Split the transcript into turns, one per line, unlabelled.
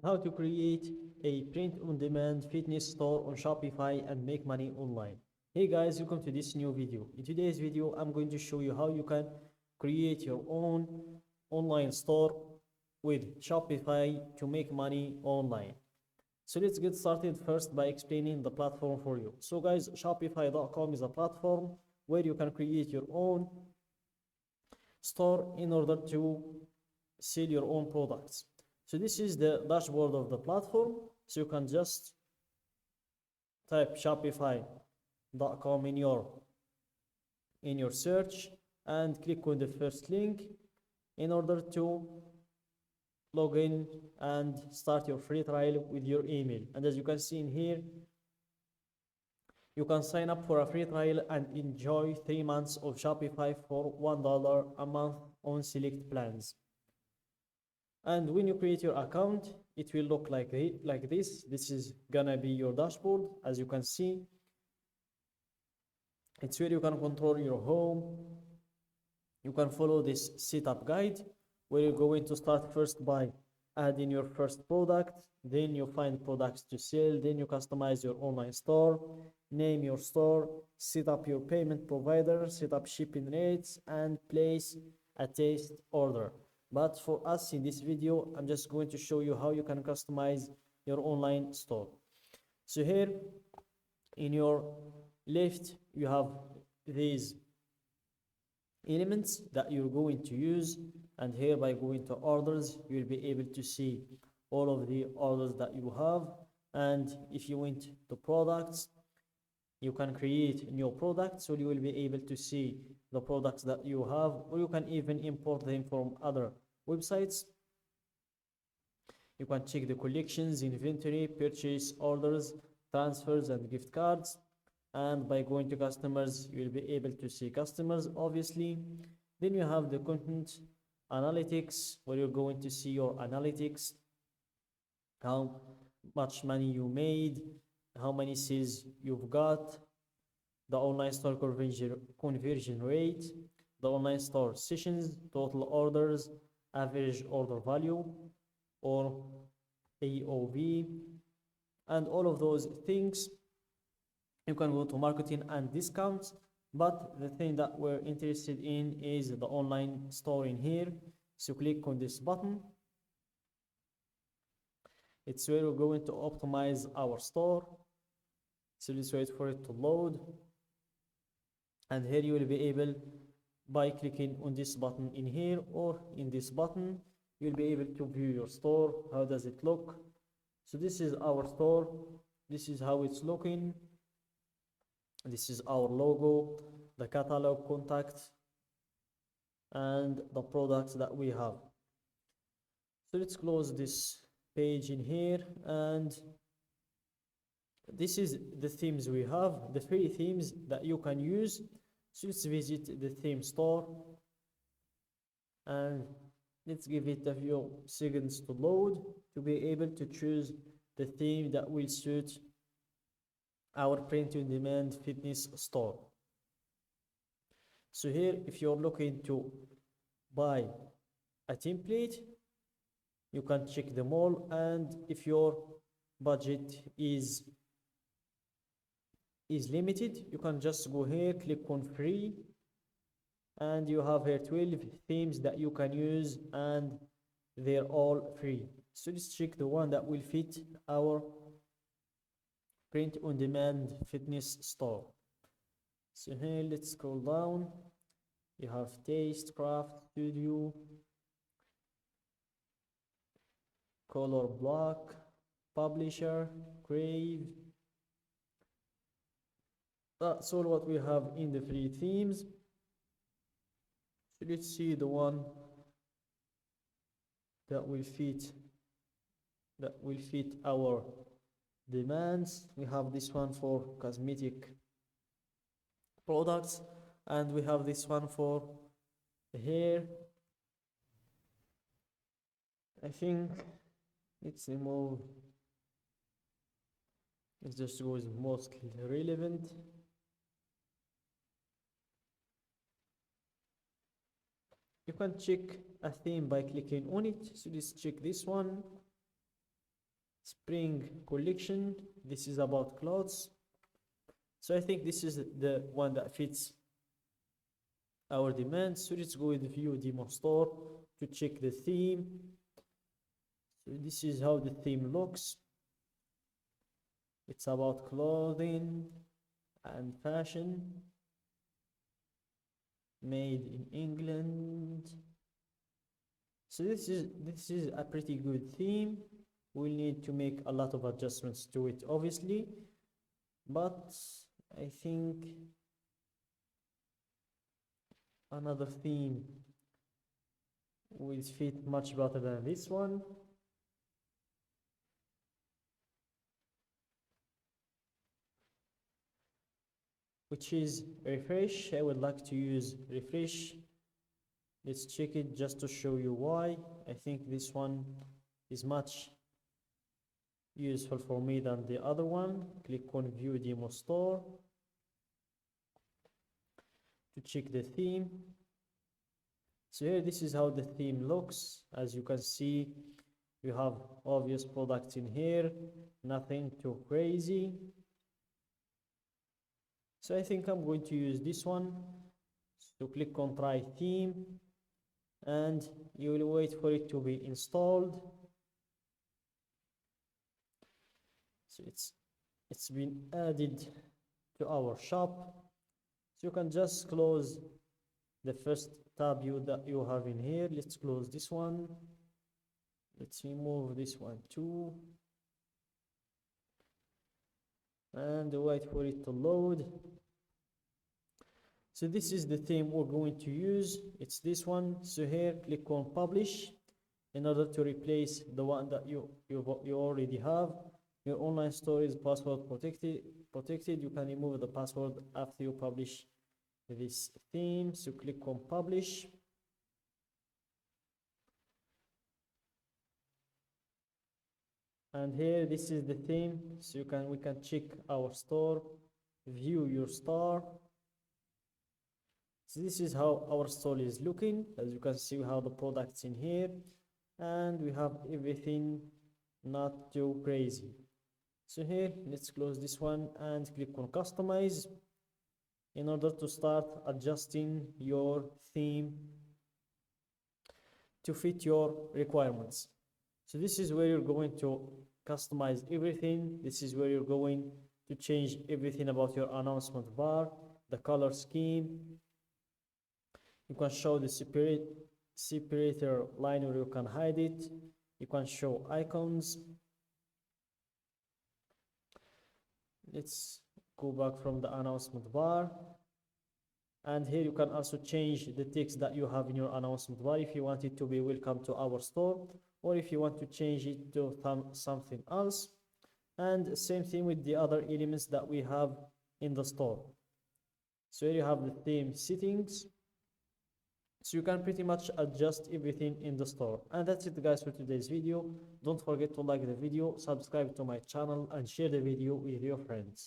how to create a print-on-demand fitness store on Shopify and make money online. Hey guys, welcome to this new video. In today's video, I'm going to show you how you can create your own online store with Shopify to make money online. So let's get started first by explaining the platform for you. So guys, Shopify.com is a platform where you can create your own store in order to sell your own products. So this is the dashboard of the platform. So you can just type shopify.com in your search and click on the first link in order to log in and start your free trial with your email. And as you can see in here, you can sign up for a free trial and enjoy 3 months of Shopify for $1 a month on select plans. And when you create your account, it will look like this. This is gonna be your dashboard. As you can see, it's where you can control your home. You can follow this setup guide where you're going to start first by adding your first product, then you find products to sell, then you customize your online store, name your store, set up your payment provider, set up shipping rates, and place a test order. But for us in this video, I'm just going to show you how you can customize your online store. So here in your left, you have these elements that you're going to use, and here by going to orders, you'll be able to see all of the orders that you have. And if you went to products, you can create new products, so you will be able to see the products that you have, or you can even import them from other websites. You can check the collections, inventory, purchase orders, transfers, and gift cards. And by going to customers, you will be able to see customers, obviously. Then you have the content analytics, where you're going to see your analytics, how much money you made, how many sales you've got, the online store conversion rate, the online store sessions, total orders, average order value, or AOV, and all of those things. You can go to marketing and discounts, but the thing that we're interested in is the online store in here. So click on this button. It's where we're going to optimize our store. So let's wait for it to load. And here you will be able, by clicking on this button in here or in this button, you'll be able to view your store. How does it look? So this is our store. This is how it's looking. This is our logo, the catalog, contact, and the products that we have. So let's close this page in here, and this is the themes we have, the free themes that you can use. So let's visit the theme store, and let's give it a few seconds to load to be able to choose the theme that will suit our print-on-demand fitness store. So here, if you're looking to buy a template, you can check them all, and if your budget is limited, you can just go here, click on free, and you have here 12 themes that you can use, and they're all free. So let's check the one that will fit our print-on-demand fitness store. So here, let's scroll down. You have taste, craft, studio, color block, publisher, crave. That's all what we have in the free themes. So let's see the one that will fit our demands. We have this one for cosmetic products, and we have this one for hair. I think let's remove, let's just go with most relevant. You can check a theme by clicking on it. So let's check this one. spring collection. This is about clothes. So I think this is the one that fits our demand. So let's go with view demo store to check the theme. So this is how the theme looks. It's about clothing and fashion, made in England. So this is a pretty good theme. We'll need to make a lot of adjustments to it, obviously, but I think another theme will fit much better than this one. Which is refresh. I would like to use refresh. Let's check it just to show you why. I think this one is much useful for me than the other one. Click on view demo store to check the theme. So here, this is how the theme looks. As you can see, you have obvious products in here, nothing too crazy. So I think I'm going to use this one. So click on try theme and you will wait for it to be installed. So it's been added to our shop. So you can just close the first tab that you have in here. Let's close this one. Let's remove this one too. And wait for it to load. So this is the theme we're going to use. It's this one. So here, click on publish in order to replace the one that you already have. Your online store is password protected. You can remove the password after you publish this theme. So click on publish. And here, this is the theme. So we can check our store, view your store. So this is how our store is looking. As you can see, we have the products in here and we have everything not too crazy. So here, let's close this one and click on customize in order to start adjusting your theme to fit your requirements. So this is where you're going to customize everything. This is where you're going to change everything about your announcement bar, the color scheme. You can show the separator line where you can hide it. You can show icons. Let's go back from the announcement bar. And here you can also change the text that you have in your announcement bar if you want it to be welcome to our store, or if you want to change it to something else. And same thing with the other elements that we have in the store. So here you have the theme settings. So you can pretty much adjust everything in the store. And that's it, guys, for today's video. Don't forget to like the video, subscribe to my channel, and share the video with your friends.